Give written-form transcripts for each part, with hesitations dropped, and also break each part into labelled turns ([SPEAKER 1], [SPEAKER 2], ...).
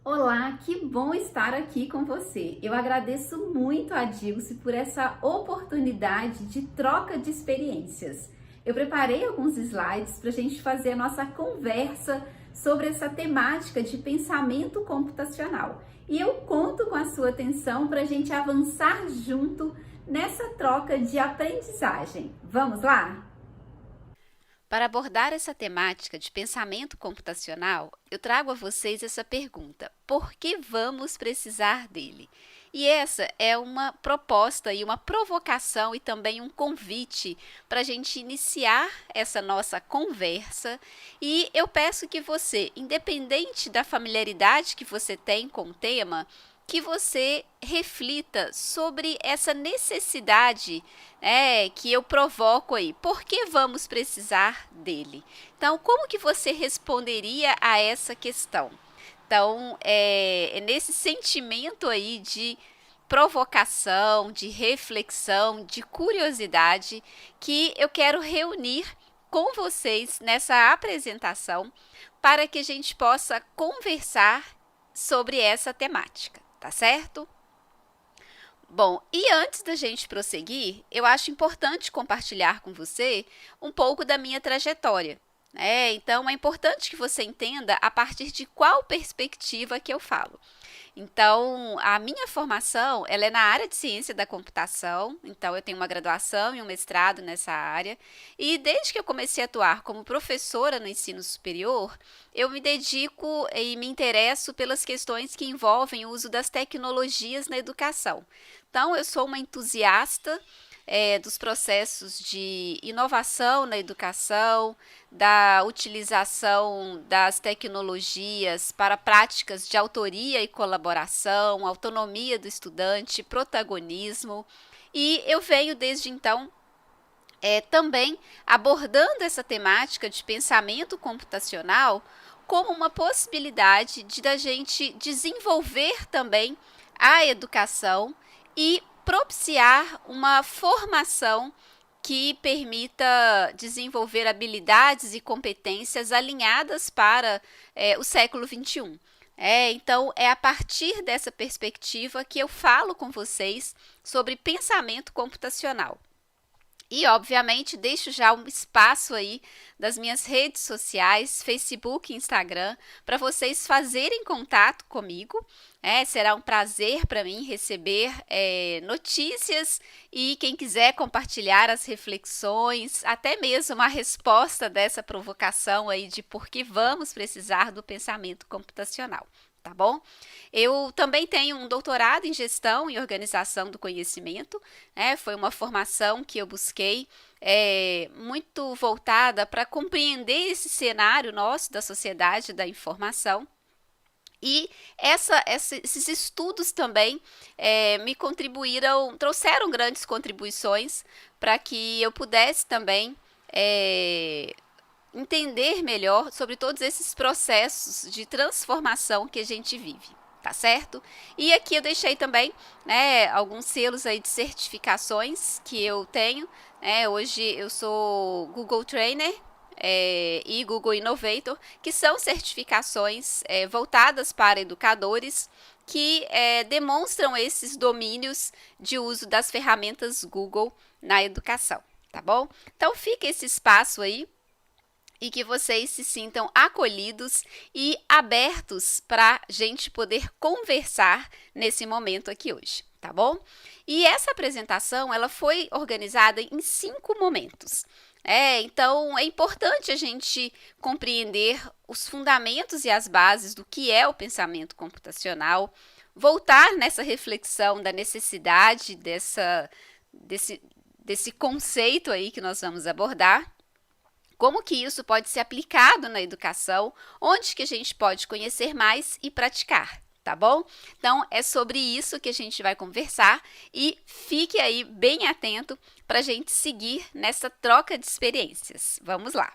[SPEAKER 1] Olá, que bom estar aqui com você. Eu agradeço muito a Dilce por essa oportunidade de troca de experiências. Eu preparei alguns slides para a gente fazer a nossa conversa sobre essa temática de pensamento computacional. E eu conto com a sua atenção para a gente avançar junto nessa troca de aprendizagem. Vamos lá?
[SPEAKER 2] Para abordar essa temática de pensamento computacional, eu trago a vocês essa pergunta: por que vamos precisar dele? E essa é uma proposta e uma provocação e também um convite para a gente iniciar essa nossa conversa. E eu peço que você, independente da familiaridade que você tem com o tema, que você reflita sobre essa necessidade que eu provoco aí. Por que vamos precisar dele? Então, como que você responderia a essa questão? Então, é nesse sentimento aí de provocação, de reflexão, de curiosidade que eu quero reunir com vocês nessa apresentação para que a gente possa conversar sobre essa temática, tá certo? Bom, e antes da gente prosseguir, eu acho importante compartilhar com você um pouco da minha trajetória. Então, é importante que você entenda a partir de qual perspectiva que eu falo. Então, a minha formação, ela é na área de ciência da computação, então eu tenho uma graduação e um mestrado nessa área, e desde que eu comecei a atuar como professora no ensino superior, eu me dedico e me interesso pelas questões que envolvem o uso das tecnologias na educação. Então, eu sou uma entusiasta dos processos de inovação na educação, da utilização das tecnologias para práticas de autoria e colaboração, autonomia do estudante, protagonismo. E eu venho desde então também abordando essa temática de pensamento computacional como uma possibilidade de da gente desenvolver também a educação e propiciar uma formação que permita desenvolver habilidades e competências alinhadas para o século XXI. Então, é a partir dessa perspectiva que eu falo com vocês sobre pensamento computacional. E, obviamente, deixo já um espaço aí das minhas redes sociais, Facebook e Instagram, para vocês fazerem contato comigo. Será um prazer para mim receber notícias e quem quiser compartilhar as reflexões, até mesmo a resposta dessa provocação aí de por que vamos precisar do pensamento computacional. Tá bom? Eu também tenho um doutorado em gestão e organização do conhecimento, foi uma formação que eu busquei muito voltada para compreender esse cenário nosso da sociedade da informação. E esses estudos também me contribuíram, trouxeram grandes contribuições para que eu pudesse também entender melhor sobre todos esses processos de transformação que a gente vive, tá certo? E aqui eu deixei também alguns selos aí de certificações que eu tenho. Hoje eu sou Google Trainer e Google Innovator, que são certificações voltadas para educadores que demonstram esses domínios de uso das ferramentas Google na educação, tá bom? Então fica esse espaço aí e que vocês se sintam acolhidos e abertos para a gente poder conversar nesse momento aqui hoje, tá bom? E essa apresentação, ela foi organizada em 5 momentos. Então, é importante a gente compreender os fundamentos e as bases do que é o pensamento computacional, voltar nessa reflexão da necessidade desse conceito aí que nós vamos abordar, como que isso pode ser aplicado na educação, onde que a gente pode conhecer mais e praticar, tá bom? Então, é sobre isso que a gente vai conversar e fique aí bem atento para a gente seguir nessa troca de experiências. Vamos lá!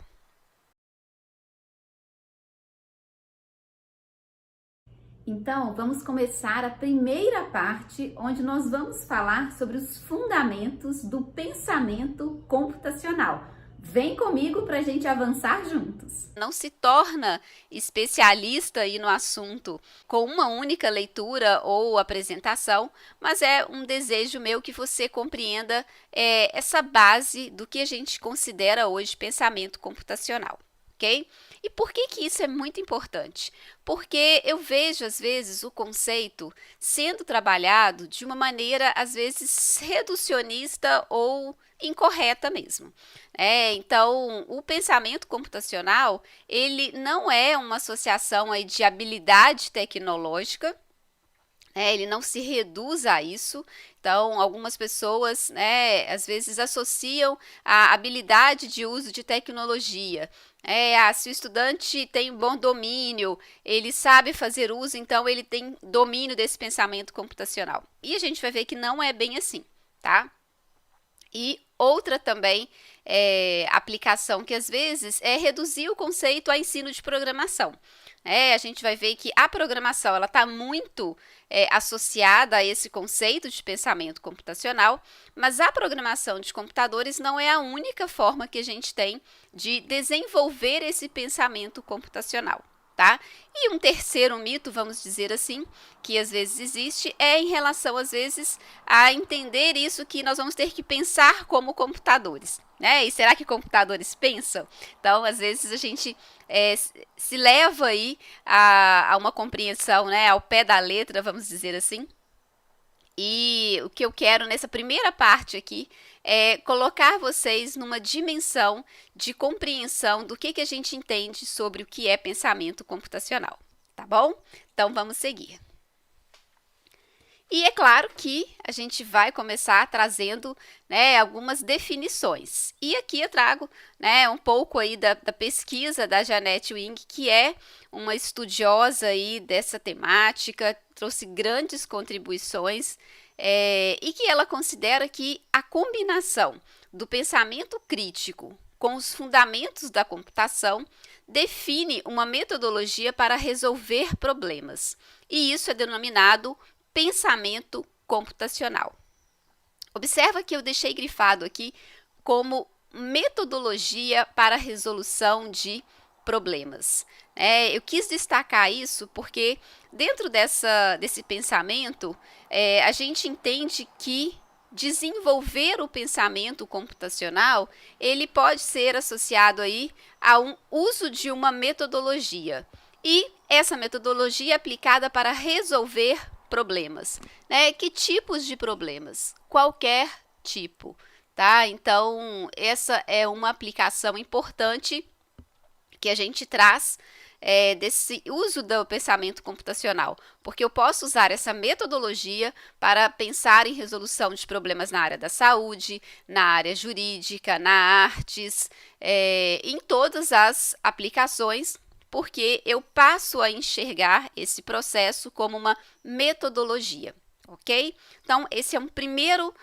[SPEAKER 1] Então, vamos começar a primeira parte, onde nós vamos falar sobre os fundamentos do pensamento computacional. Vem comigo para a gente avançar juntos.
[SPEAKER 2] Não se torna especialista aí no assunto com uma única leitura ou apresentação, mas é um desejo meu que você compreenda essa base do que a gente considera hoje pensamento computacional, ok? E por que isso é muito importante? Porque eu vejo, às vezes, o conceito sendo trabalhado de uma maneira, às vezes, reducionista ou incorreta mesmo. Então, o pensamento computacional, ele não é uma associação aí de habilidade tecnológica, ele não se reduz a isso. Então, algumas pessoas, às vezes associam a habilidade de uso de tecnologia. Se o estudante tem um bom domínio, ele sabe fazer uso, então ele tem domínio desse pensamento computacional. E a gente vai ver que não é bem assim, tá? E outra também aplicação que às vezes é reduzir o conceito a ensino de programação. A gente vai ver que a programação ela está muito associada a esse conceito de pensamento computacional, mas a programação de computadores não é a única forma que a gente tem de desenvolver esse pensamento computacional. Tá? E um terceiro mito, vamos dizer assim, que às vezes existe, é em relação, às vezes, a entender isso que nós vamos ter que pensar como computadores. E será que computadores pensam? Então, às vezes, a gente se leva aí a uma compreensão, ao pé da letra, vamos dizer assim. E o que eu quero nessa primeira parte aqui é colocar vocês numa dimensão de compreensão do que a gente entende sobre o que é pensamento computacional, tá bom? Então, vamos seguir. E é claro que a gente vai começar trazendo algumas definições. E aqui eu trago um pouco aí da pesquisa da Janette Wing, que é uma estudiosa aí dessa temática, trouxe grandes contribuições e que ela considera que a combinação do pensamento crítico com os fundamentos da computação define uma metodologia para resolver problemas. E isso é denominado pensamento computacional. Observa que eu deixei grifado aqui como metodologia para a resolução de problemas. Eu quis destacar isso porque dentro desse pensamento, a gente entende que desenvolver o pensamento computacional, ele pode ser associado aí a um uso de uma metodologia. E essa metodologia é aplicada para resolver problemas. Que tipos de problemas? Qualquer tipo, tá? Então, essa é uma aplicação importante que a gente traz desse uso do pensamento computacional, porque eu posso usar essa metodologia para pensar em resolução de problemas na área da saúde, na área jurídica, na artes, em todas as aplicações, porque eu passo a enxergar esse processo como uma metodologia, ok? Então, esse é um primeiro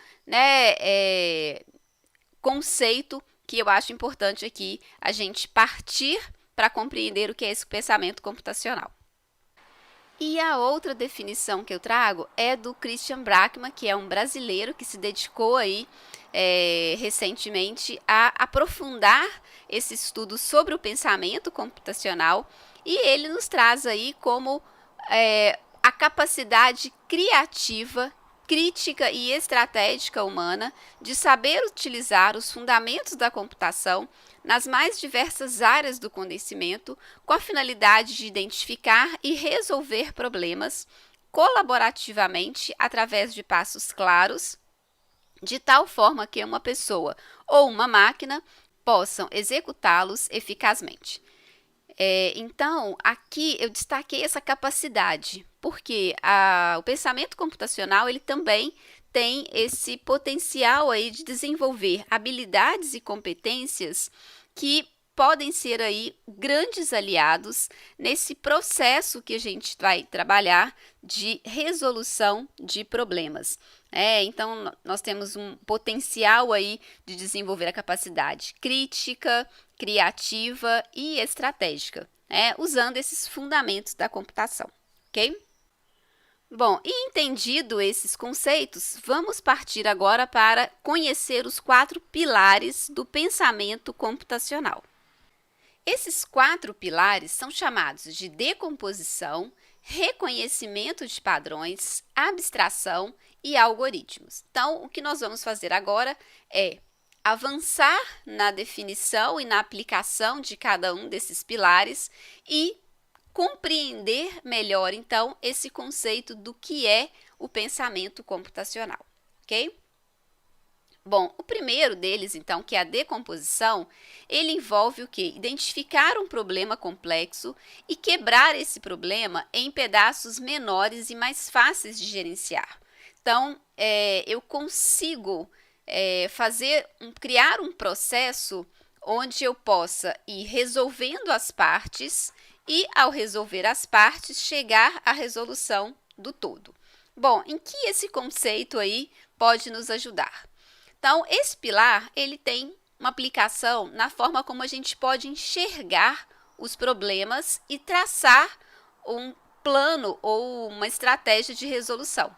[SPEAKER 2] conceito que eu acho importante aqui a gente partir para compreender o que é esse pensamento computacional. E a outra definição que eu trago é do Christian Brackmann, que é um brasileiro que se dedicou aí recentemente a aprofundar esse estudo sobre o pensamento computacional, e ele nos traz aí como a capacidade criativa, crítica e estratégica humana de saber utilizar os fundamentos da computação nas mais diversas áreas do conhecimento, com a finalidade de identificar e resolver problemas colaborativamente através de passos claros, de tal forma que uma pessoa ou uma máquina possam executá-los eficazmente. Então, aqui eu destaquei essa capacidade, porque o pensamento computacional ele também tem esse potencial aí de desenvolver habilidades e competências que podem ser aí grandes aliados nesse processo que a gente vai trabalhar de resolução de problemas. Então, nós temos um potencial aí de desenvolver a capacidade crítica, criativa e estratégica, usando esses fundamentos da computação, ok? Bom, e entendido esses conceitos, vamos partir agora para conhecer os 4 pilares do pensamento computacional. Esses 4 pilares são chamados de decomposição, reconhecimento de padrões, abstração e algoritmos. Então, o que nós vamos fazer agora é avançar na definição e na aplicação de cada um desses pilares e compreender melhor, então, esse conceito do que é o pensamento computacional, ok? Bom, o primeiro deles, então, que é a decomposição, ele envolve o quê? Identificar um problema complexo e quebrar esse problema em pedaços menores e mais fáceis de gerenciar. Então, eu consigo criar um processo onde eu possa ir resolvendo as partes e, ao resolver as partes, chegar à resolução do todo. Bom, em que esse conceito aí pode nos ajudar? Então, esse pilar, ele tem uma aplicação na forma como a gente pode enxergar os problemas e traçar um plano ou uma estratégia de resolução.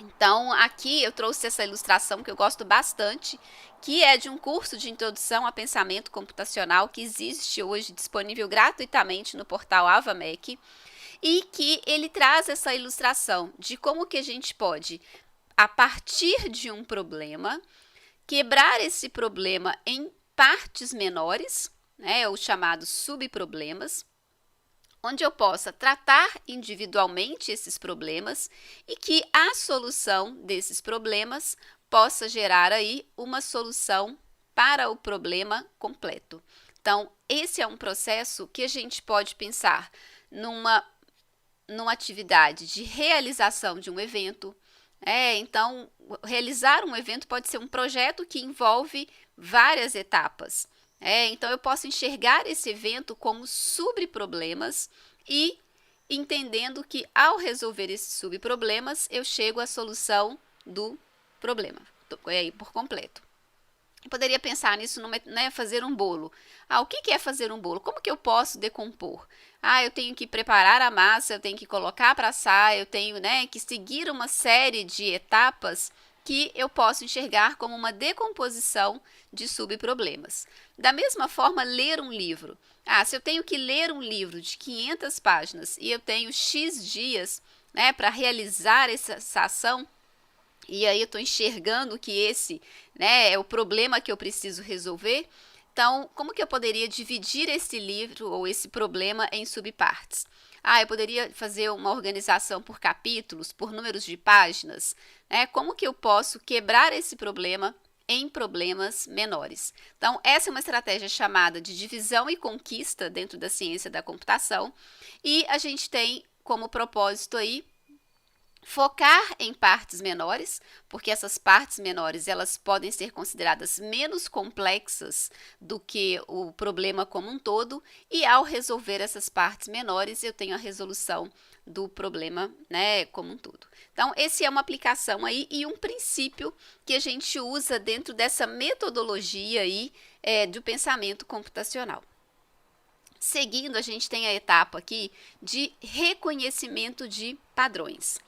[SPEAKER 2] Então, aqui eu trouxe essa ilustração que eu gosto bastante, que é de um curso de introdução a pensamento computacional que existe hoje disponível gratuitamente no portal AvaMec, e que ele traz essa ilustração de como que a gente pode, a partir de um problema, quebrar esse problema em partes menores, né, os chamados subproblemas, onde eu possa tratar individualmente esses problemas e que a solução desses problemas possa gerar aí uma solução para o problema completo. Então, esse é um processo que a gente pode pensar numa atividade de realização de um evento. Então, realizar um evento pode ser um projeto que envolve várias etapas. Então, eu posso enxergar esse evento como subproblemas e entendendo que, ao resolver esses subproblemas, eu chego à solução do problema por completo. Eu poderia pensar nisso, fazer um bolo. O que é fazer um bolo? Como que eu posso decompor? Eu tenho que preparar a massa, eu tenho que colocar para assar, eu tenho que seguir uma série de etapas que eu posso enxergar como uma decomposição de subproblemas. Da mesma forma, ler um livro. Se eu tenho que ler um livro de 500 páginas e eu tenho X dias para realizar essa ação, e aí eu estou enxergando que esse é o problema que eu preciso resolver, então, como que eu poderia dividir esse livro ou esse problema em subpartes? Eu poderia fazer uma organização por capítulos, por números de páginas, Como que eu posso quebrar esse problema em problemas menores? Então, essa é uma estratégia chamada de divisão e conquista dentro da ciência da computação, e a gente tem como propósito aí focar em partes menores, porque essas partes menores elas podem ser consideradas menos complexas do que o problema como um todo, e ao resolver essas partes menores eu tenho a resolução do problema como um todo. Então, esse é uma aplicação aí e um princípio que a gente usa dentro dessa metodologia aí do pensamento computacional. Seguindo, a gente tem a etapa aqui de reconhecimento de padrões.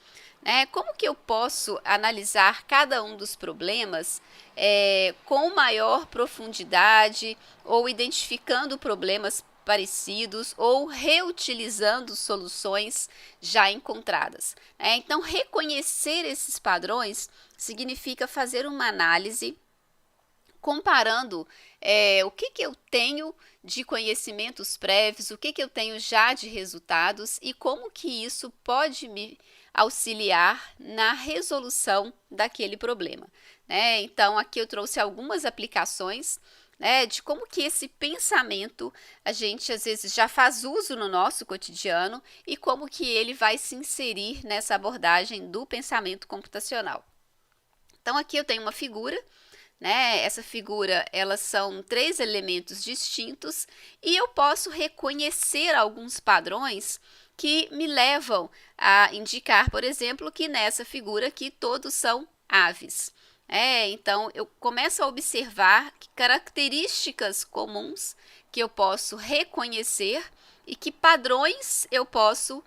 [SPEAKER 2] Como que eu posso analisar cada um dos problemas com maior profundidade, ou identificando problemas parecidos, ou reutilizando soluções já encontradas? Então, reconhecer esses padrões significa fazer uma análise comparando o que eu tenho de conhecimentos prévios, o que eu tenho já de resultados e como que isso pode me auxiliar na resolução daquele problema. Então, aqui eu trouxe algumas aplicações de como que esse pensamento a gente às vezes já faz uso no nosso cotidiano e como que ele vai se inserir nessa abordagem do pensamento computacional. Então, aqui eu tenho uma figura. Essa figura, elas são 3 elementos distintos e eu posso reconhecer alguns padrões que me levam a indicar, por exemplo, que nessa figura aqui todos são aves. Então, eu começo a observar características comuns que eu posso reconhecer e que padrões eu posso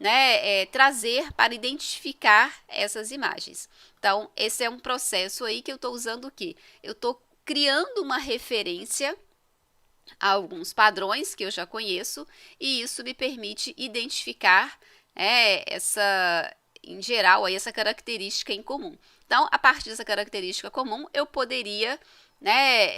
[SPEAKER 2] né, trazer para identificar essas imagens. Então, esse é um processo aí que eu estou usando o quê? Eu estou criando uma referência a alguns padrões que eu já conheço e isso me permite identificar em geral, aí, essa característica em comum. Então, a partir dessa característica comum, eu poderia, né,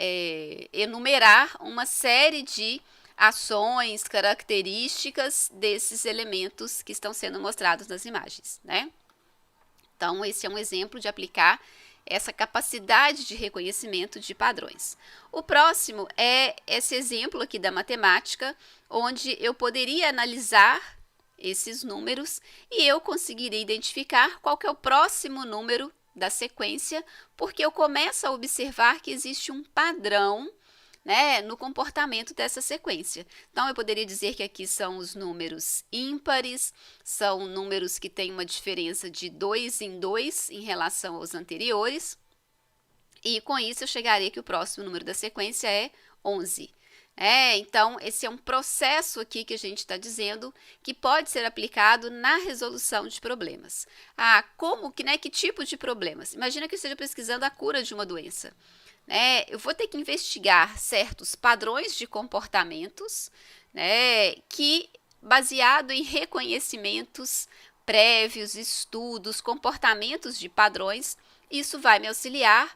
[SPEAKER 2] enumerar uma série de ações, características desses elementos que estão sendo mostrados nas imagens, né? Então, esse é um exemplo de aplicar essa capacidade de reconhecimento de padrões. O próximo é esse exemplo aqui da matemática, onde eu poderia analisar esses números e eu conseguiria identificar qual que é o próximo número da sequência, porque eu começo a observar que existe um padrão, né, no comportamento dessa sequência. Então, eu poderia dizer que aqui são os números ímpares, são números que têm uma diferença de 2 em 2 em relação aos anteriores, e com isso eu chegaria que o próximo número da sequência é 11. Então, esse é um processo aqui que a gente está dizendo que pode ser aplicado na resolução de problemas. Que tipo de problemas? Imagina que eu esteja pesquisando a cura de uma doença. Eu vou ter que investigar certos padrões de comportamentos, que, baseado em reconhecimentos prévios, estudos, comportamentos de padrões, isso vai me auxiliar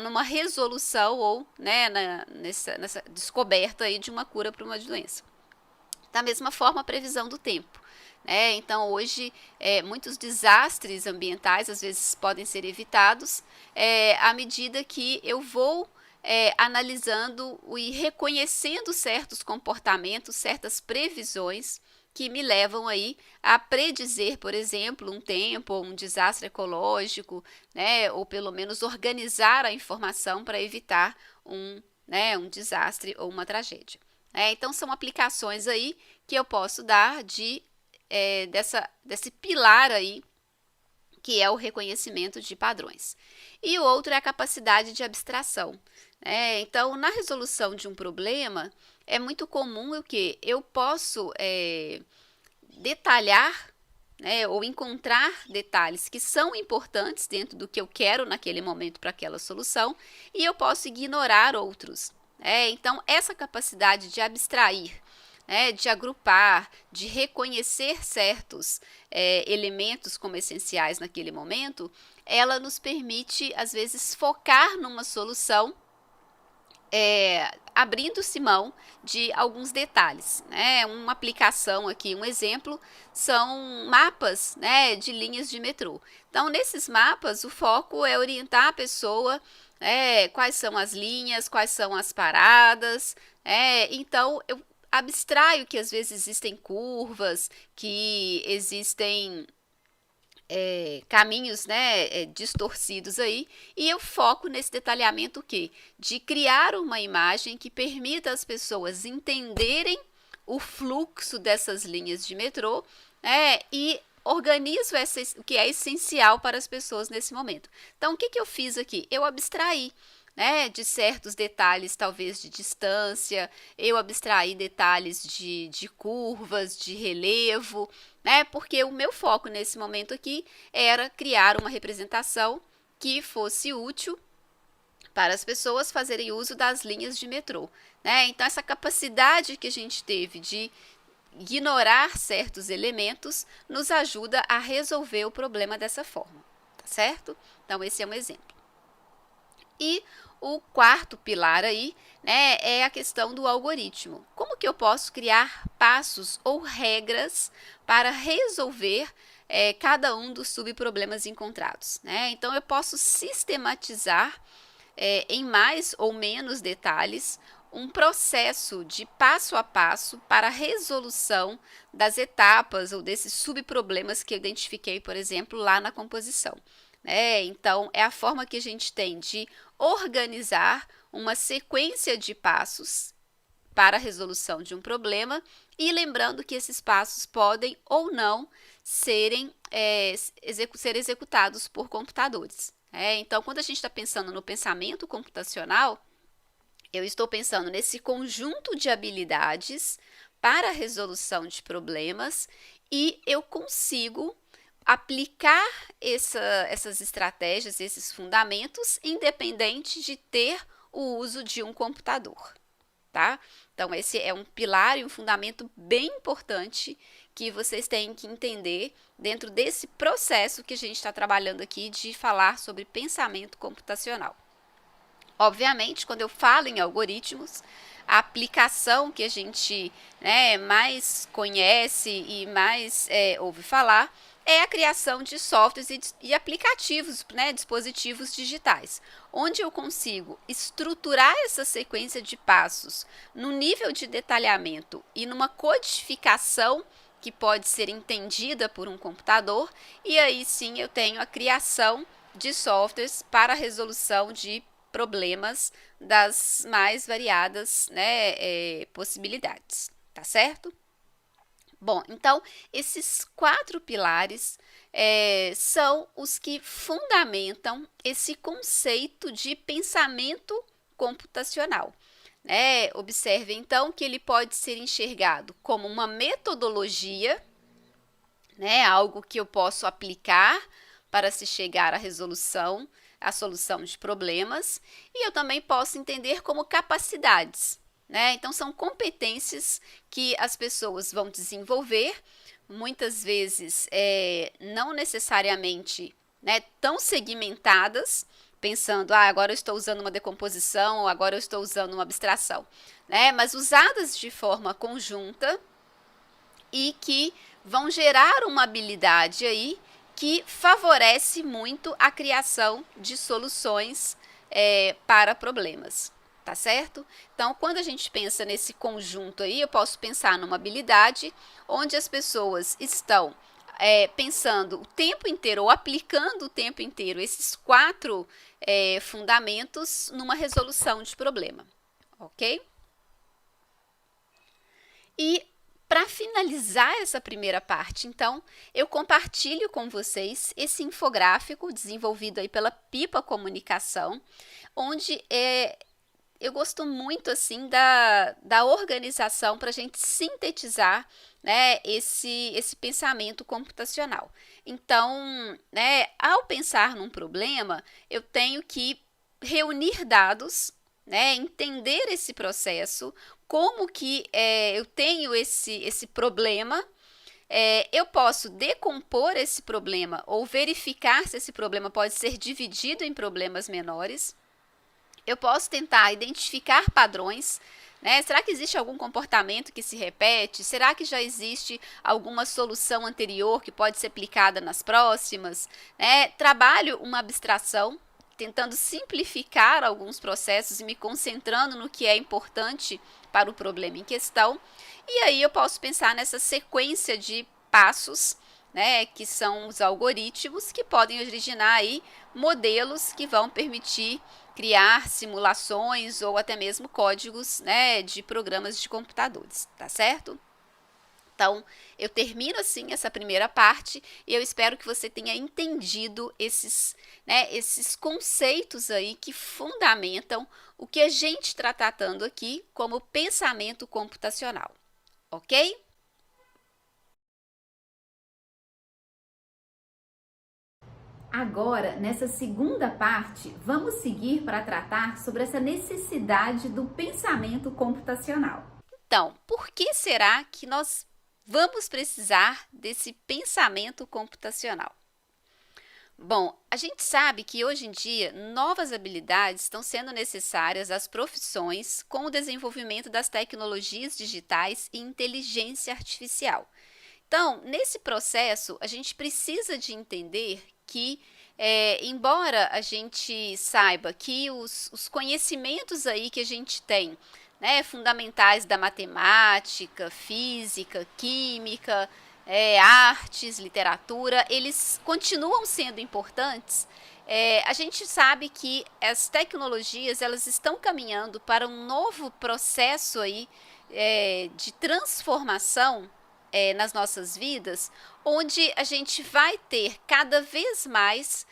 [SPEAKER 2] numa resolução ou nessa descoberta aí de uma cura para uma doença. Da mesma forma, a previsão do tempo. Então, hoje, muitos desastres ambientais, às vezes, podem ser evitados à medida que eu vou analisando e reconhecendo certos comportamentos, certas previsões que me levam aí a predizer, por exemplo, um tempo ou um desastre ecológico, ou pelo menos organizar a informação para evitar um desastre ou uma tragédia. Então, são aplicações aí que eu posso dar desse pilar aí, que é o reconhecimento de padrões. E o outro é a capacidade de abstração. Então, na resolução de um problema, é muito comum o que eu posso detalhar, ou encontrar detalhes que são importantes dentro do que eu quero naquele momento para aquela solução, e eu posso ignorar outros. Então, essa capacidade de abstrair, de agrupar, de reconhecer certos elementos como essenciais naquele momento, ela nos permite, às vezes, focar numa solução, abrindo-se mão de alguns detalhes. Uma aplicação aqui, um exemplo, são mapas de linhas de metrô. Então, nesses mapas, o foco é orientar a pessoa quais são as linhas, quais são as paradas. Então, eu abstraio que às vezes existem curvas, que existem caminhos distorcidos aí, e eu foco nesse detalhamento o quê? De criar uma imagem que permita às pessoas entenderem o fluxo dessas linhas de metrô e organizo o que é essencial para as pessoas nesse momento. Então, o que eu fiz aqui? Eu abstraí de certos detalhes, talvez de distância, eu abstraí detalhes de curvas, de relevo, porque o meu foco nesse momento aqui era criar uma representação que fosse útil para as pessoas fazerem uso das linhas de metrô. Então, essa capacidade que a gente teve de ignorar certos elementos nos ajuda a resolver o problema dessa forma, tá certo? Então, esse é um exemplo. E o quarto pilar aí, é a questão do algoritmo. Como que eu posso criar passos ou regras para resolver cada um dos subproblemas encontrados? Então, eu posso sistematizar em mais ou menos detalhes um processo de passo a passo para a resolução das etapas ou desses subproblemas que eu identifiquei, por exemplo, lá na composição. Então, é a forma que a gente tem de organizar uma sequência de passos para a resolução de um problema e lembrando que esses passos podem ou não ser executados por computadores. Então, quando a gente está pensando no pensamento computacional, eu estou pensando nesse conjunto de habilidades para a resolução de problemas e eu consigo aplicar essas estratégias, esses fundamentos, independente de ter o uso de um computador, tá? Então, esse é um pilar e um fundamento bem importante que vocês têm que entender dentro desse processo que a gente está trabalhando aqui de falar sobre pensamento computacional. Obviamente, quando eu falo em algoritmos, a aplicação que a gente mais conhece e mais ouve falar é a criação de softwares e aplicativos, dispositivos digitais, onde eu consigo estruturar essa sequência de passos no nível de detalhamento e numa codificação que pode ser entendida por um computador, e aí sim eu tenho a criação de softwares para a resolução de problemas das mais variadas possibilidades, tá certo? Bom, então, esses 4 pilares são os que fundamentam esse conceito de pensamento computacional. Observe, então, que ele pode ser enxergado como uma metodologia, algo que eu posso aplicar para se chegar à resolução, à solução de problemas, e eu também posso entender como capacidades. Então, são competências que as pessoas vão desenvolver, muitas vezes não necessariamente tão segmentadas, pensando, agora eu estou usando uma decomposição, ou agora eu estou usando uma abstração, mas usadas de forma conjunta e que vão gerar uma habilidade aí que favorece muito a criação de soluções para problemas. Tá certo? Então, quando a gente pensa nesse conjunto aí, eu posso pensar numa habilidade onde as pessoas estão pensando o tempo inteiro ou aplicando o tempo inteiro esses 4 fundamentos numa resolução de problema, ok? E para finalizar essa primeira parte, então, eu compartilho com vocês esse infográfico desenvolvido aí pela Pipa Comunicação, onde eu gosto muito assim da organização para a gente sintetizar esse pensamento computacional. Então, ao pensar num problema, eu tenho que reunir dados, entender esse processo, como que eu tenho esse problema. Eu posso decompor esse problema ou verificar se esse problema pode ser dividido em problemas menores. Eu posso tentar identificar padrões, Será que existe algum comportamento que se repete? Será que já existe alguma solução anterior que pode ser aplicada nas próximas? Trabalho uma abstração, tentando simplificar alguns processos e me concentrando no que é importante para o problema em questão. E aí eu posso pensar nessa sequência de passos, que são os algoritmos, que podem originar aí modelos que vão permitir criar simulações ou até mesmo códigos, de programas de computadores, tá certo? Então, eu termino assim essa primeira parte e eu espero que você tenha entendido esses conceitos aí que fundamentam o que a gente está tratando aqui como pensamento computacional, ok?
[SPEAKER 1] Agora, nessa segunda parte, vamos seguir para tratar sobre essa necessidade do pensamento computacional.
[SPEAKER 2] Então, por que será que nós vamos precisar desse pensamento computacional? Bom, a gente sabe que hoje em dia novas habilidades estão sendo necessárias às profissões com o desenvolvimento das tecnologias digitais e inteligência artificial. Então, nesse processo, a gente precisa de entender que, embora a gente saiba que os conhecimentos aí que a gente tem, fundamentais da matemática, física, química, artes, literatura, eles continuam sendo importantes. A gente sabe que as tecnologias elas estão caminhando para um novo processo aí, de transformação nas nossas vidas, onde a gente vai ter cada vez mais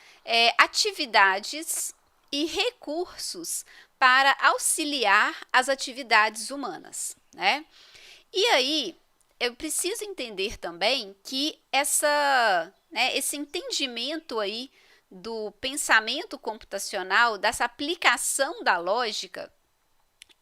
[SPEAKER 2] atividades e recursos para auxiliar as atividades humanas, E aí, eu preciso entender também que esse entendimento aí do pensamento computacional, dessa aplicação da lógica,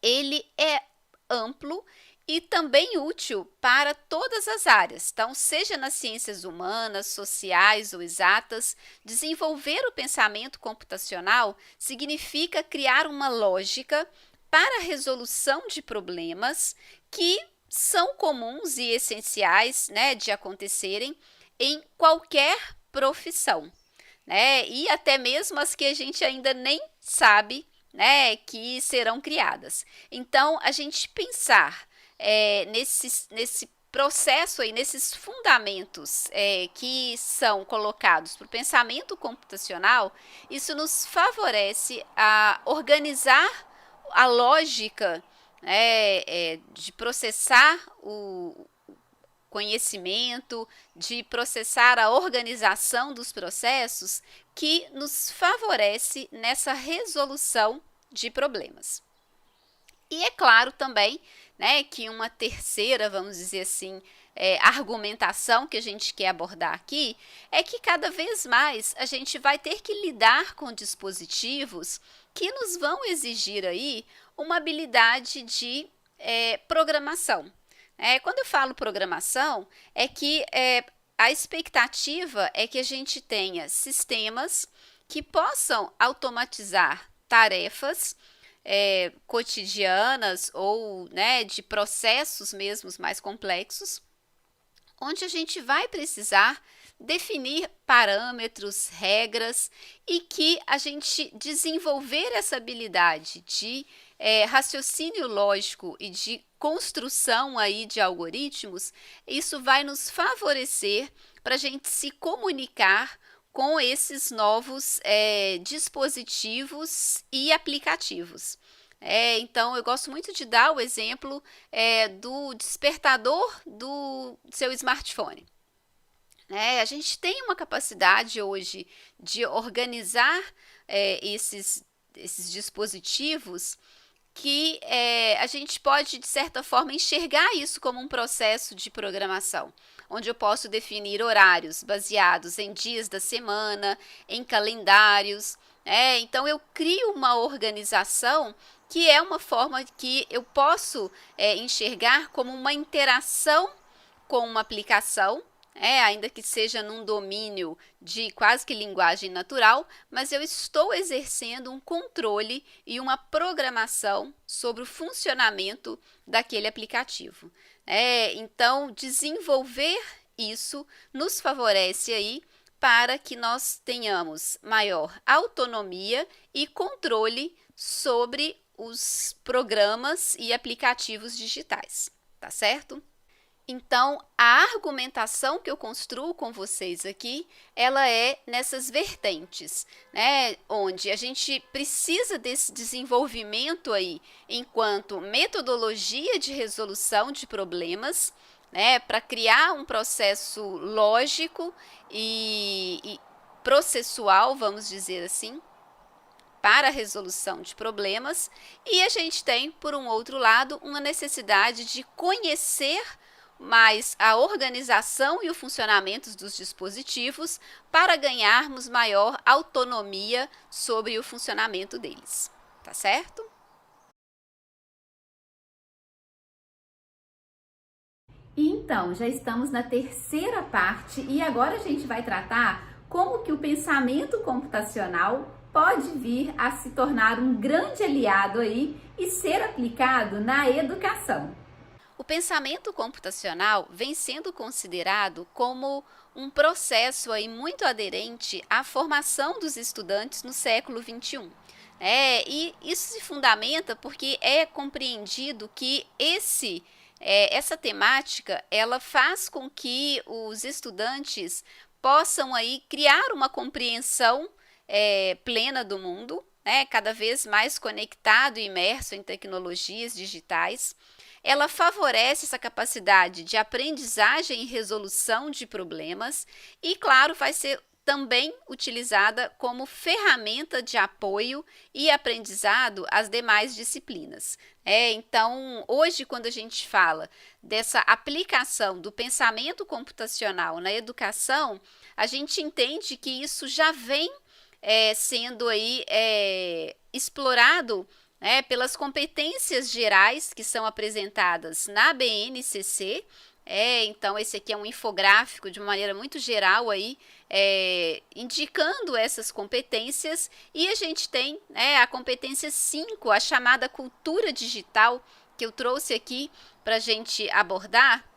[SPEAKER 2] ele é amplo e também útil para todas as áreas. Então, seja nas ciências humanas, sociais ou exatas, desenvolver o pensamento computacional significa criar uma lógica para a resolução de problemas que são comuns e essenciais, né, de acontecerem em qualquer profissão, né, e até mesmo as que a gente ainda nem sabe, né, que serão criadas. Então, a gente pensar nesse processo aí, nesses fundamentos que são colocados para o pensamento computacional, isso nos favorece a organizar a lógica, de processar o conhecimento, de processar a organização dos processos, que nos favorece nessa resolução de problemas. E é claro também, né, que uma terceira, vamos dizer assim, argumentação que a gente quer abordar aqui é que cada vez mais a gente vai ter que lidar com dispositivos que nos vão exigir aí uma habilidade de programação. Quando eu falo programação, é que a expectativa é que a gente tenha sistemas que possam automatizar tarefas cotidianas ou, né, de processos mesmos mais complexos, onde a gente vai precisar definir parâmetros, regras e que a gente desenvolver essa habilidade de raciocínio lógico e de construção aí de algoritmos, isso vai nos favorecer para a gente se comunicar com esses novos dispositivos e aplicativos. Então, eu gosto muito de dar o exemplo do despertador do seu smartphone. A gente tem uma capacidade hoje de organizar esses dispositivos que a gente pode, de certa forma, enxergar isso como um processo de programação, onde eu posso definir horários baseados em dias da semana, em calendários. Então, eu crio uma organização que é uma forma que eu posso enxergar como uma interação com uma aplicação, ainda que seja num domínio de quase que linguagem natural, mas eu estou exercendo um controle e uma programação sobre o funcionamento daquele aplicativo. Então, desenvolver isso nos favorece aí para que nós tenhamos maior autonomia e controle sobre os programas e aplicativos digitais, tá certo? Então, a argumentação que eu construo com vocês aqui, ela é nessas vertentes, né? Onde a gente precisa desse desenvolvimento aí enquanto metodologia de resolução de problemas, né? Para criar um processo lógico e processual, vamos dizer assim, para a resolução de problemas. E a gente tem, por um outro lado, uma necessidade de conhecer mais a organização e o funcionamento dos dispositivos para ganharmos maior autonomia sobre o funcionamento deles, tá certo?
[SPEAKER 1] Então, já estamos na terceira parte e agora a gente vai tratar como que o pensamento computacional pode vir a se tornar um grande aliado aí e ser aplicado na educação.
[SPEAKER 2] O pensamento computacional vem sendo considerado como um processo aí muito aderente à formação dos estudantes no século XXI. E isso se fundamenta porque é compreendido que essa temática ela faz com que os estudantes possam aí criar uma compreensão plena do mundo, cada vez mais conectado e imerso em tecnologias digitais. Ela favorece essa capacidade de aprendizagem e resolução de problemas e, claro, vai ser também utilizada como ferramenta de apoio e aprendizado às demais disciplinas. Então, hoje, quando a gente fala dessa aplicação do pensamento computacional na educação, a gente entende que isso já vem sendo aí explorado pelas competências gerais que são apresentadas na BNCC. Então esse aqui é um infográfico de uma maneira muito geral aí, indicando essas competências, e a gente tem a competência 5, a chamada cultura digital, que eu trouxe aqui para a gente abordar,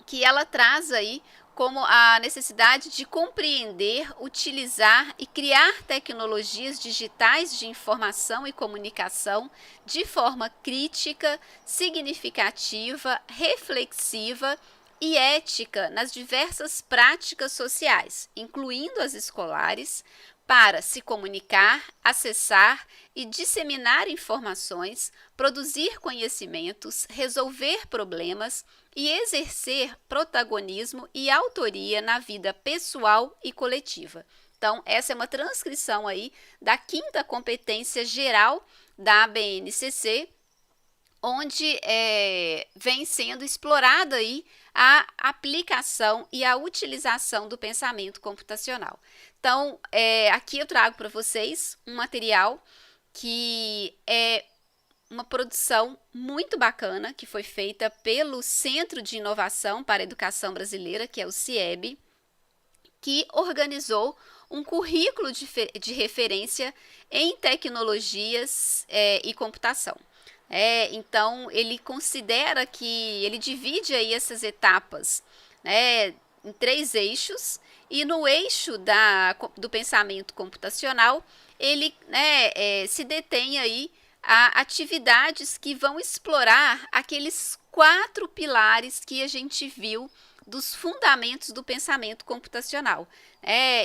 [SPEAKER 2] que ela traz aí como a necessidade de compreender, utilizar e criar tecnologias digitais de informação e comunicação de forma crítica, significativa, reflexiva e ética nas diversas práticas sociais, incluindo as escolares, para se comunicar, acessar e disseminar informações, produzir conhecimentos, resolver problemas e exercer protagonismo e autoria na vida pessoal e coletiva. Então, essa é uma transcrição aí da 5ª competência geral da BNCC, onde vem sendo explorada aí a aplicação e a utilização do pensamento computacional. Então, aqui eu trago para vocês um material que é uma produção muito bacana, que foi feita pelo Centro de Inovação para a Educação Brasileira, que é o CIEB, que organizou um currículo de referência em tecnologias e computação. Então, ele considera que ele divide aí essas etapas em 3 eixos, e no eixo do pensamento computacional, ele se detém aí a atividades que vão explorar aqueles 4 pilares que a gente viu dos fundamentos do pensamento computacional.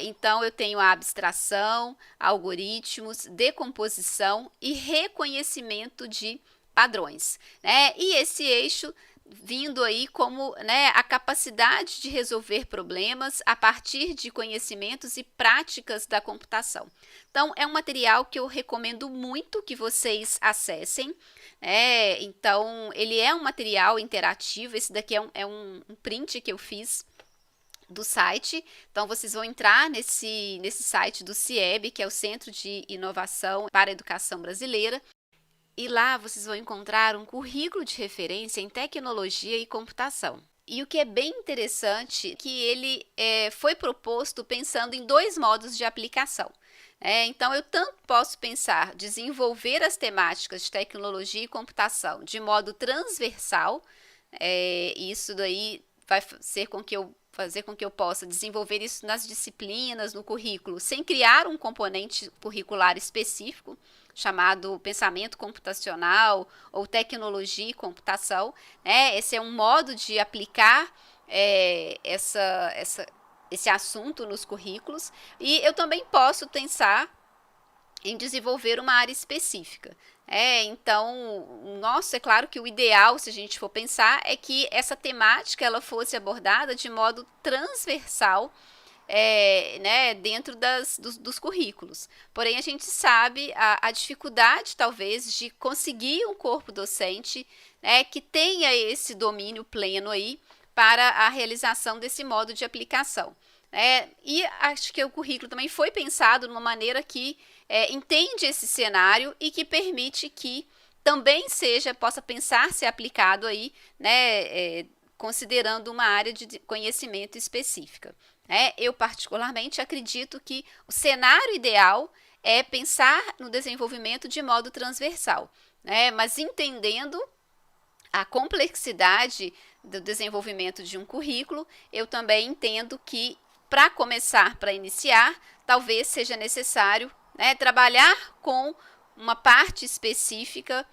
[SPEAKER 2] Então, eu tenho a abstração, algoritmos, decomposição e reconhecimento de padrões. E esse eixo vindo aí como a capacidade de resolver problemas a partir de conhecimentos e práticas da computação. Então, é um material que eu recomendo muito que vocês acessem. Então, ele é um material interativo. Esse daqui é um print que eu fiz do site. Então, vocês vão entrar nesse site do CIEB, que é o Centro de Inovação para a Educação Brasileira. E lá vocês vão encontrar um currículo de referência em tecnologia e computação. E o que é bem interessante é que ele foi proposto pensando em 2 modos de aplicação. Então, eu tanto posso pensar desenvolver as temáticas de tecnologia e computação de modo transversal, isso daí vai fazer com que eu possa desenvolver isso nas disciplinas, no currículo, sem criar um componente curricular específico, chamado pensamento computacional ou tecnologia e computação. Esse é um modo de aplicar esse assunto nos currículos, e eu também posso pensar em desenvolver uma área específica. Então, é claro que o ideal, se a gente for pensar, é que essa temática ela fosse abordada de modo transversal dentro dos currículos. Porém, a gente sabe a dificuldade, talvez, de conseguir um corpo docente que tenha esse domínio pleno aí para a realização desse modo de aplicação. E acho que o currículo também foi pensado de uma maneira que entende esse cenário e que permite que também possa pensar ser aplicado aí, considerando uma área de conhecimento específica. Eu particularmente acredito que o cenário ideal é pensar no desenvolvimento de modo transversal, mas entendendo a complexidade do desenvolvimento de um currículo, eu também entendo que para iniciar, talvez seja necessário trabalhar com uma parte específica,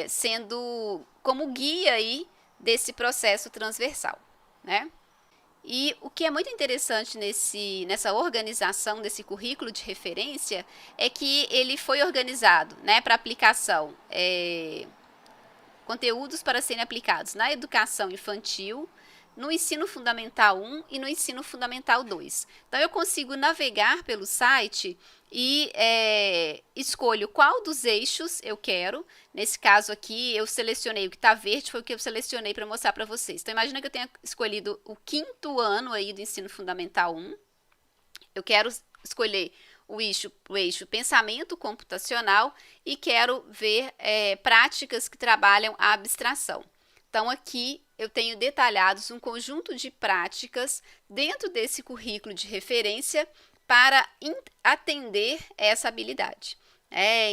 [SPEAKER 2] sendo como guia aí desse processo transversal. E o que é muito interessante nessa organização desse currículo de referência é que ele foi organizado para aplicação, conteúdos para serem aplicados na educação infantil, no ensino fundamental 1 e no ensino fundamental 2. Então, eu consigo navegar pelo site e escolho qual dos eixos eu quero. Nesse caso aqui, eu selecionei o que está verde, foi o que eu selecionei para mostrar para vocês. Então, imagina que eu tenha escolhido o 5º ano aí do ensino fundamental 1. Eu quero escolher o eixo pensamento computacional e quero ver práticas que trabalham a abstração. Então, aqui eu tenho detalhados um conjunto de práticas dentro desse currículo de referência para atender essa habilidade.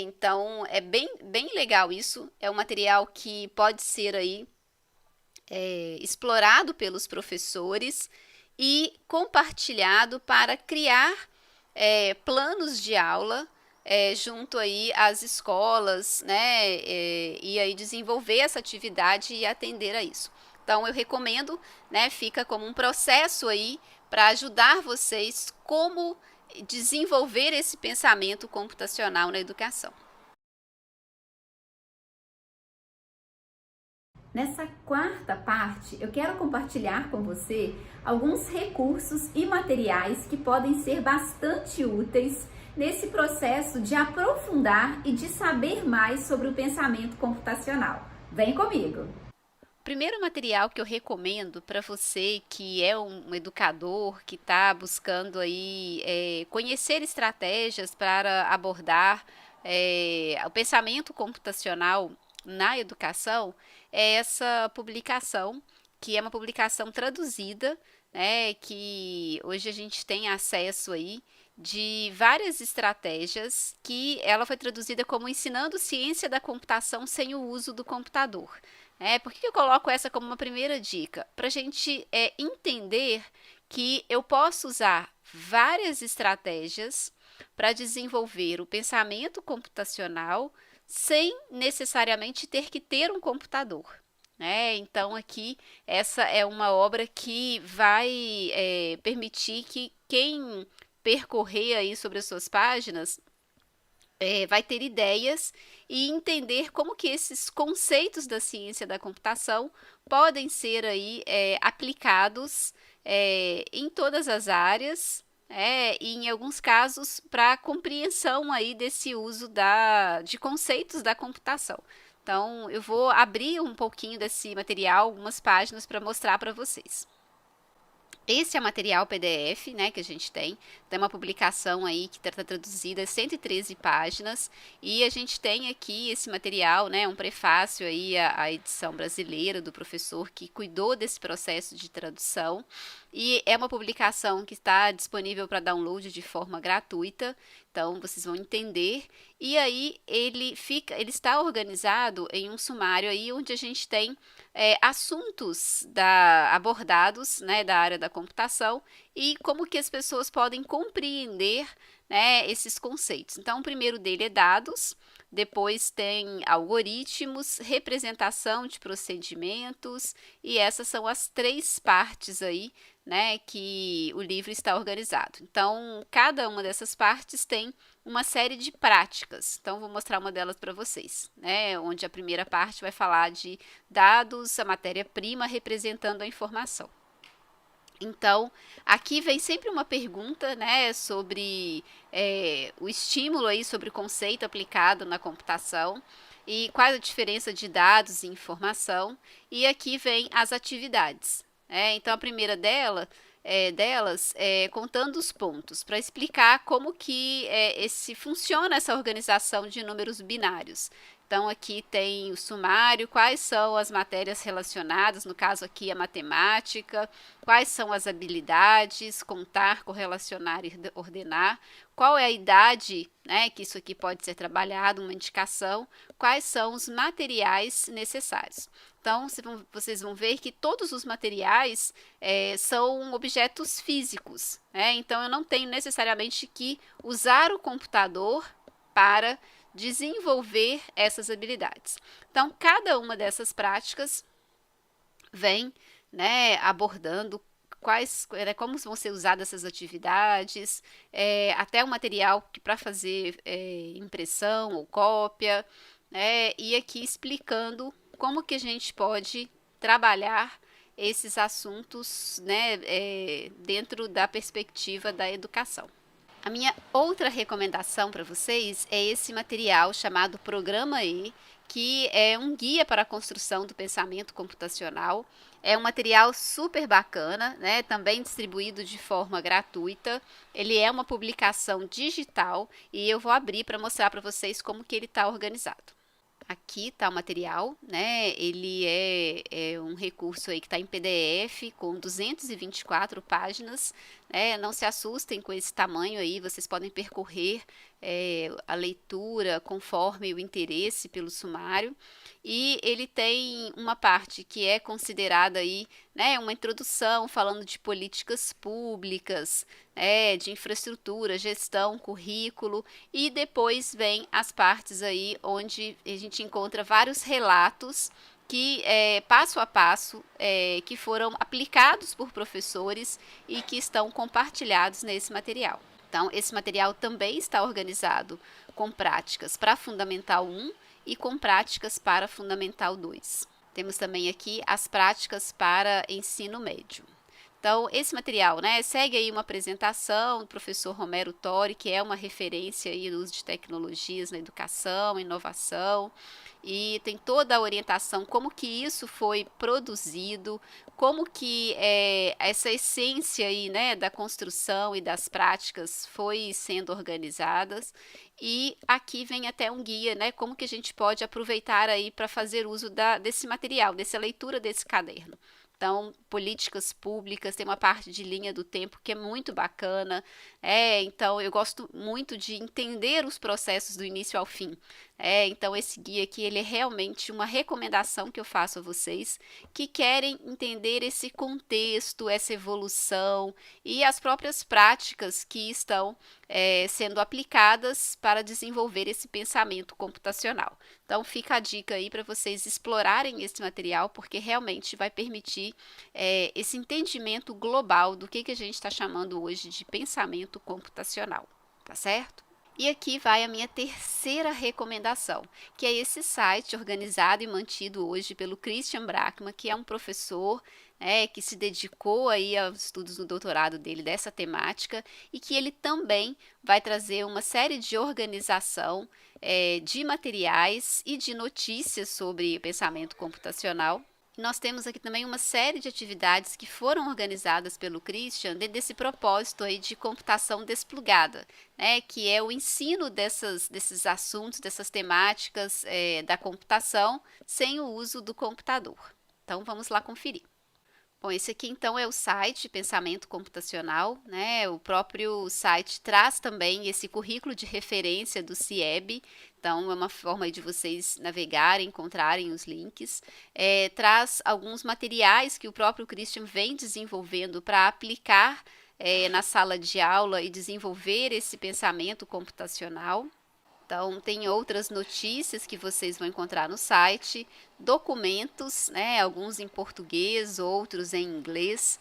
[SPEAKER 2] Então, é bem legal isso. É um material que pode ser aí explorado pelos professores e compartilhado para criar planos de aula junto aí às escolas, né, e aí desenvolver essa atividade e atender a isso. Então, eu recomendo, né, fica como um processo aí para ajudar vocês como desenvolver esse pensamento computacional na educação.
[SPEAKER 1] Nessa quarta parte, eu quero compartilhar com você alguns recursos e materiais que podem ser bastante úteis nesse processo de aprofundar e de saber mais sobre o pensamento computacional. Vem comigo!
[SPEAKER 2] O primeiro material que eu recomendo para você que é um educador que está buscando aí conhecer estratégias para abordar o pensamento computacional na educação é essa publicação, que é uma publicação traduzida, né, que hoje a gente tem acesso aí de várias estratégias, que ela foi traduzida como Ensinando Ciência da Computação sem o uso do computador. Por que eu coloco essa como uma primeira dica? Para a gente entender que eu posso usar várias estratégias para desenvolver o pensamento computacional sem necessariamente ter que ter um computador. Então, aqui, essa é uma obra que vai permitir que quem percorrer aí sobre as suas páginas vai ter ideias e entender como que esses conceitos da ciência da computação podem ser aí aplicados em todas as áreas, e em alguns casos para compreensão aí desse uso de conceitos da computação. Então, eu vou abrir um pouquinho desse material, algumas páginas para mostrar para vocês. Esse é o material PDF, né, que a gente tem uma publicação aí que está traduzida, 113 páginas, e a gente tem aqui esse material, né, um prefácio aí à edição brasileira do professor que cuidou desse processo de tradução, e é uma publicação que está disponível para download de forma gratuita, então vocês vão entender, e aí ele está organizado em um sumário aí onde a gente tem assuntos abordados, né, da área da computação e como que as pessoas podem compreender, né, esses conceitos. Então, o primeiro dele é dados, depois tem algoritmos, representação de procedimentos, e essas são as 3 partes aí, né, que o livro está organizado. Então, cada uma dessas partes tem uma série de práticas. Então, vou mostrar uma delas para vocês, né, onde a primeira parte vai falar de dados, a matéria-prima representando a informação. Então, aqui vem sempre uma pergunta, né, sobre o estímulo aí, sobre o conceito aplicado na computação e qual a diferença de dados e informação. E aqui vem as atividades. Então, a primeira delas é contando os pontos, para explicar como que funciona essa organização de números binários. Então, aqui tem o sumário, quais são as matérias relacionadas, no caso aqui a matemática, quais são as habilidades, contar, correlacionar e ordenar, qual é a idade, né, que isso aqui pode ser trabalhado, uma indicação, quais são os materiais necessários. Então, vocês vão ver que todos os materiais são objetos físicos, então eu não tenho necessariamente que usar o computador para desenvolver essas habilidades. Então, cada uma dessas práticas vem, né, abordando como vão ser usadas essas atividades, até o material para fazer impressão ou cópia, e aqui explicando como que a gente pode trabalhar esses assuntos, né, dentro da perspectiva da educação. A minha outra recomendação para vocês é esse material chamado Programa E, que é um guia para a construção do pensamento computacional. É um material super bacana, né? Também distribuído de forma gratuita. Ele é uma publicação digital e eu vou abrir para mostrar para vocês como que ele está organizado. Aqui está o material, né? Ele é um recurso aí que está em PDF com 224 páginas, né? Não se assustem com esse tamanho aí, vocês podem percorrer a leitura conforme o interesse pelo sumário. E ele tem uma parte que é considerada aí, né, uma introdução falando de políticas públicas, de infraestrutura, gestão, currículo, e depois vem as partes aí onde a gente encontra vários relatos que passo a passo que foram aplicados por professores e que estão compartilhados nesse material. Então, esse material também está organizado com práticas para Fundamental 1 e com práticas para Fundamental 2. Temos também aqui as práticas para ensino médio. Então, esse material, né, segue aí uma apresentação do professor Romero Tori, que é uma referência aí no uso de tecnologias na educação, inovação, e tem toda a orientação, como que isso foi produzido, como que essa essência aí, né, da construção e das práticas foi sendo organizadas. E aqui vem até um guia, né, como que a gente pode aproveitar aí para fazer uso desse material, dessa leitura desse caderno. Então, políticas públicas, tem uma parte de linha do tempo que é muito bacana. Então, eu gosto muito de entender os processos do início ao fim. Então, esse guia aqui, ele é realmente uma recomendação que eu faço a vocês que querem entender esse contexto, essa evolução e as próprias práticas que estão sendo aplicadas para desenvolver esse pensamento computacional. Então, fica a dica aí para vocês explorarem esse material, porque realmente vai permitir esse entendimento global do que a gente está chamando hoje de pensamento computacional, tá certo? E aqui vai a minha terceira recomendação, que é esse site organizado e mantido hoje pelo Christian Brachmann, que é um professor que se dedicou aí aos estudos no doutorado dele dessa temática e que ele também vai trazer uma série de organização de materiais e de notícias sobre pensamento computacional. Nós temos aqui também uma série de atividades que foram organizadas pelo Christian dentro desse propósito aí de computação desplugada, que é o ensino desses assuntos, dessas temáticas da computação sem o uso do computador. Então, vamos lá conferir. Bom, esse aqui então é o site Pensamento Computacional, né? O próprio site traz também esse currículo de referência do CIEB, então é uma forma de vocês navegarem, encontrarem os links. Traz alguns materiais que o próprio Christian vem desenvolvendo para aplicar na sala de aula e desenvolver esse pensamento computacional. Então, tem outras notícias que vocês vão encontrar no site, documentos, alguns em português, outros em inglês.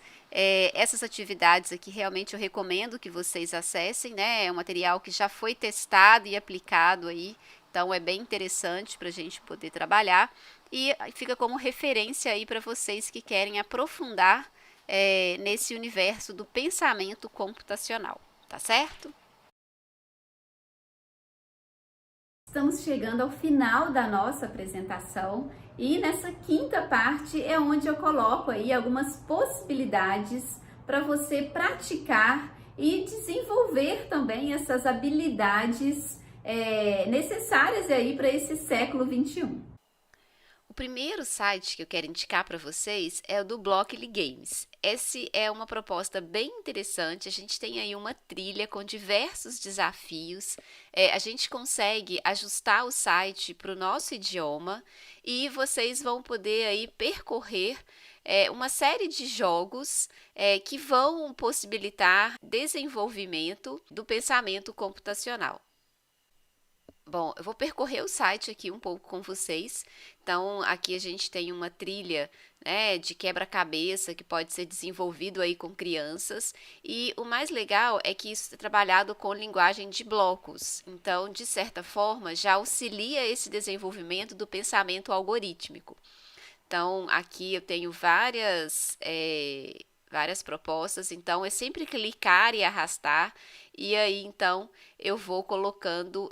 [SPEAKER 2] Essas atividades aqui realmente eu recomendo que vocês acessem, é um material que já foi testado e aplicado aí, então é bem interessante para a gente poder trabalhar e fica como referência aí para vocês que querem aprofundar nesse universo do pensamento computacional, tá certo?
[SPEAKER 1] Estamos chegando ao final da nossa apresentação e nessa quinta parte é onde eu coloco aí algumas possibilidades para você praticar e desenvolver também essas habilidades necessárias aí para esse século 21.
[SPEAKER 2] O primeiro site que eu quero indicar para vocês é o do Blockly Games. Essa é uma proposta bem interessante, a gente tem aí uma trilha com diversos desafios, a gente consegue ajustar o site para o nosso idioma e vocês vão poder aí percorrer uma série de jogos que vão possibilitar desenvolvimento do pensamento computacional. Bom, eu vou percorrer o site aqui um pouco com vocês. Então, aqui a gente tem uma trilha, de quebra-cabeça que pode ser desenvolvido aí com crianças. E o mais legal é que isso é trabalhado com linguagem de blocos. Então, de certa forma, já auxilia esse desenvolvimento do pensamento algorítmico. Então, aqui eu tenho várias propostas, então é sempre clicar e arrastar, e aí então eu vou colocando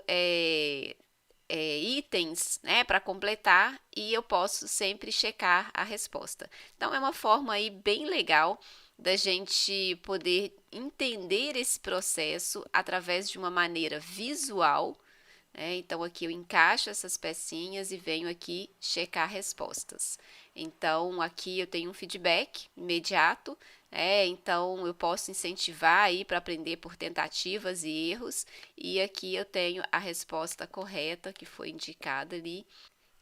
[SPEAKER 2] itens, né, para completar e eu posso sempre checar a resposta. Então é uma forma aí bem legal da gente poder entender esse processo através de uma maneira visual, né? Então aqui eu encaixo essas pecinhas e venho aqui checar respostas. Então aqui eu tenho um feedback imediato, então eu posso incentivar aí para aprender por tentativas e erros, e aqui eu tenho a resposta correta que foi indicada ali.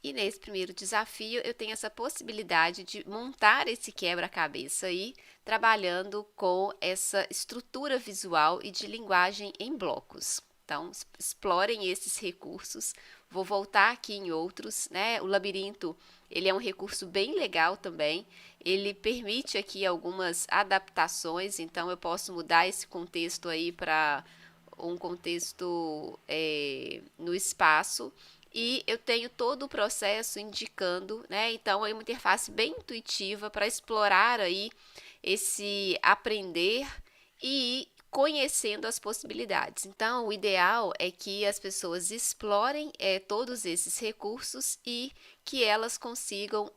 [SPEAKER 2] E nesse primeiro desafio eu tenho essa possibilidade de montar esse quebra-cabeça aí, trabalhando com essa estrutura visual e de linguagem em blocos. Então, explorem esses recursos. Vou voltar aqui em outros, né? O labirinto, ele é um recurso bem legal também. Ele permite aqui algumas adaptações, então eu posso mudar esse contexto aí para um contexto no espaço. E eu tenho todo o processo indicando, né? Então é uma interface bem intuitiva para explorar aí esse aprender e ir conhecendo as possibilidades. Então, o ideal é que as pessoas explorem todos esses recursos e que elas consigam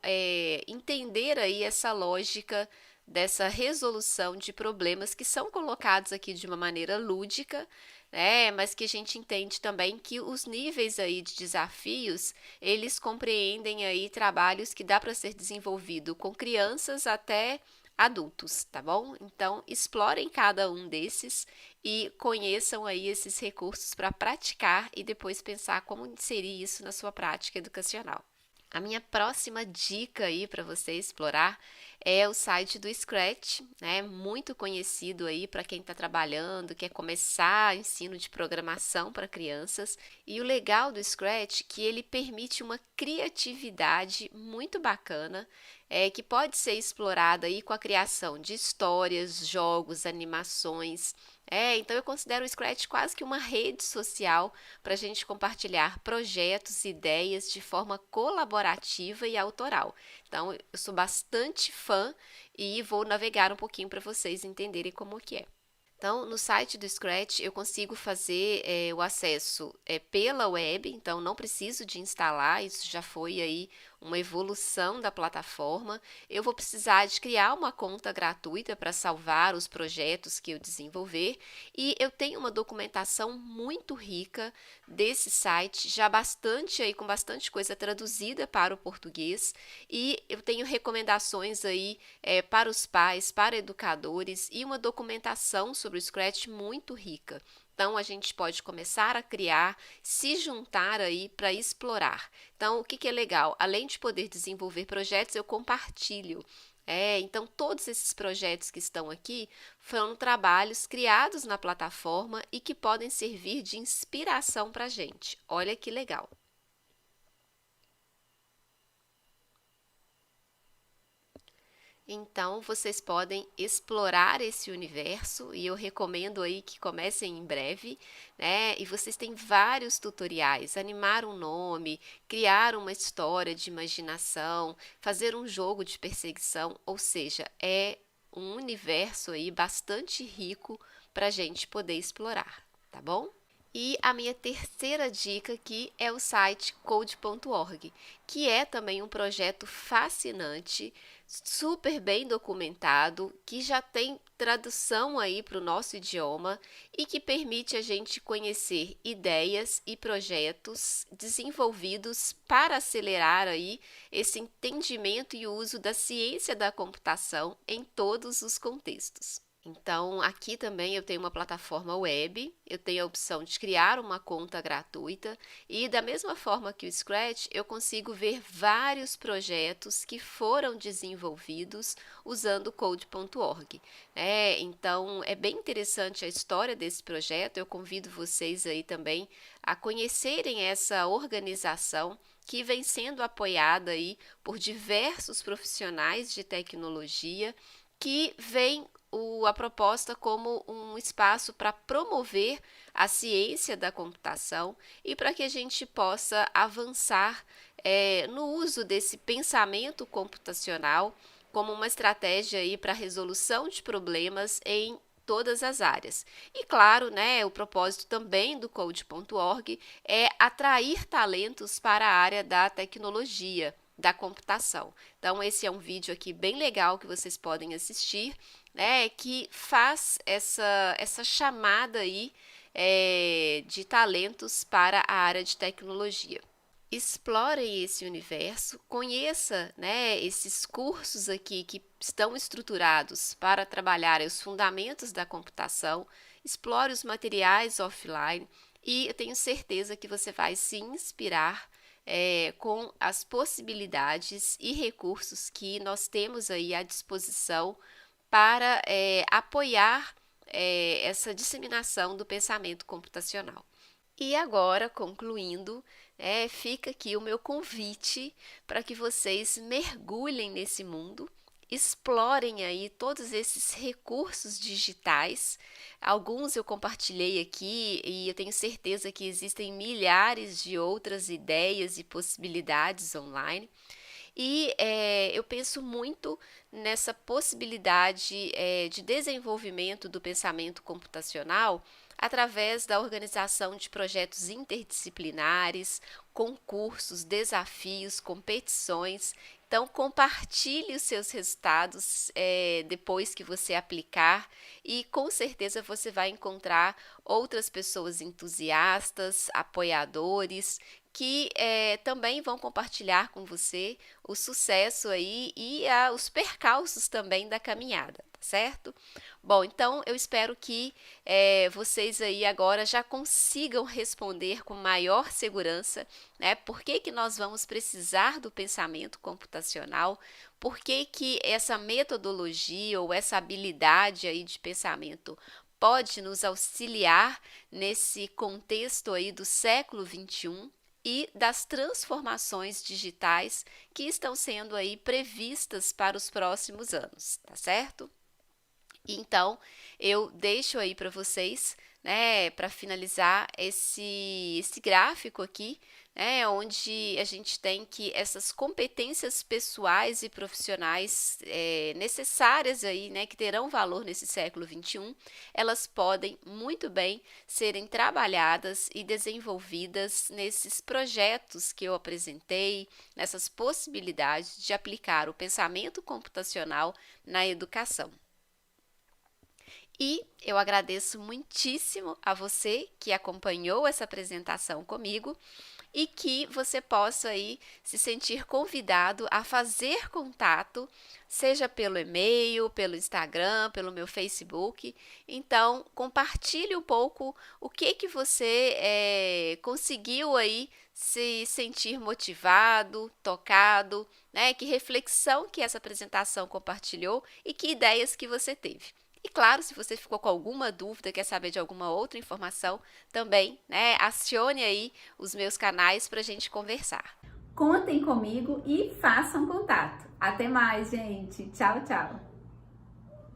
[SPEAKER 2] entender aí essa lógica dessa resolução de problemas que são colocados aqui de uma maneira lúdica, né? Mas que a gente entende também que os níveis aí de desafios, eles compreendem aí trabalhos que dá para ser desenvolvido com crianças até adultos, tá bom? Então, explorem cada um desses e conheçam aí esses recursos para praticar e depois pensar como inserir isso na sua prática educacional. A minha próxima dica aí para você explorar é o site do Scratch, né? Muito conhecido aí para quem está trabalhando, quer começar ensino de programação para crianças. E o legal do Scratch é que ele permite uma criatividade muito bacana, que pode ser explorada aí com a criação de histórias, jogos, animações. Então eu considero o Scratch quase que uma rede social para a gente compartilhar projetos, ideias de forma colaborativa e autoral. Então eu sou bastante fã e vou navegar um pouquinho para vocês entenderem como que é. Então, no site do Scratch eu consigo fazer o acesso pela web, então não preciso de instalar, isso já foi aí uma evolução da plataforma. Eu vou precisar de criar uma conta gratuita para salvar os projetos que eu desenvolver e eu tenho uma documentação muito rica desse site, já com bastante coisa traduzida para o português, e eu tenho recomendações aí para os pais, para educadores e uma documentação sobre o Scratch muito rica. Então, a gente pode começar a criar, se juntar aí para explorar. Então, o que é legal? Além de poder desenvolver projetos, eu compartilho. Então, todos esses projetos que estão aqui foram trabalhos criados na plataforma e que podem servir de inspiração para a gente. Olha que legal! Então, vocês podem explorar esse universo e eu recomendo aí que comecem em breve, né? E vocês têm vários tutoriais, animar um nome, criar uma história de imaginação, fazer um jogo de perseguição, ou seja, é um universo aí bastante rico para a gente poder explorar, tá bom? E a minha terceira dica aqui é o site code.org, que é também um projeto fascinante, super bem documentado, que já tem tradução aí para o nosso idioma e que permite a gente conhecer ideias e projetos desenvolvidos para acelerar aí esse entendimento e uso da ciência da computação em todos os contextos. Então, aqui também eu tenho uma plataforma web, eu tenho a opção de criar uma conta gratuita e da mesma forma que o Scratch, eu consigo ver vários projetos que foram desenvolvidos usando code.org. Então, é bem interessante a história desse projeto, eu convido vocês aí também a conhecerem essa organização que vem sendo apoiada aí por diversos profissionais de tecnologia que vem a proposta como um espaço para promover a ciência da computação e para que a gente possa avançar no uso desse pensamento computacional como uma estratégia aí para resolução de problemas em todas as áreas. E claro, né, o propósito também do Code.org é atrair talentos para a área da tecnologia, da computação. Então, esse é um vídeo aqui bem legal que vocês podem assistir, né, que faz essa chamada aí de talentos para a área de tecnologia. Explore esse universo, conheça, né, esses cursos aqui que estão estruturados para trabalhar os fundamentos da computação, explore os materiais offline e eu tenho certeza que você vai se inspirar com as possibilidades e recursos que nós temos aí à disposição para apoiar essa disseminação do pensamento computacional. E agora, concluindo, fica aqui o meu convite para que vocês mergulhem nesse mundo, explorem aí todos esses recursos digitais. Alguns eu compartilhei aqui e eu tenho certeza que existem milhares de outras ideias e possibilidades online. E eu penso muito nessa possibilidade de desenvolvimento do pensamento computacional através da organização de projetos interdisciplinares, concursos, desafios, competições. Então, compartilhe os seus resultados depois que você aplicar e com certeza você vai encontrar outras pessoas entusiastas, apoiadores, que também vão compartilhar com você o sucesso aí e os percalços também da caminhada, tá certo? Bom, então eu espero que vocês aí agora já consigam responder com maior segurança, né? Por que que nós vamos precisar do pensamento computacional? Por que que essa metodologia ou essa habilidade aí de pensamento pode nos auxiliar nesse contexto aí do século XXI? E das transformações digitais que estão sendo aí previstas para os próximos anos, tá certo? Então, eu deixo aí para vocês, né, para finalizar esse gráfico aqui, né, onde a gente tem que essas competências pessoais e profissionais necessárias aí, né, que terão valor nesse século XXI, elas podem muito bem serem trabalhadas e desenvolvidas nesses projetos que eu apresentei, nessas possibilidades de aplicar o pensamento computacional na educação. E eu agradeço muitíssimo a você que acompanhou essa apresentação comigo e que você possa aí se sentir convidado a fazer contato, seja pelo e-mail, pelo Instagram, pelo meu Facebook. Então, compartilhe um pouco o que você conseguiu aí se sentir motivado, tocado, né? Que reflexão que essa apresentação compartilhou e que ideias que você teve. E claro, se você ficou com alguma dúvida, quer saber de alguma outra informação, também, né, acione aí os meus canais para a gente conversar.
[SPEAKER 1] Contem comigo e façam contato. Até mais, gente. Tchau, tchau.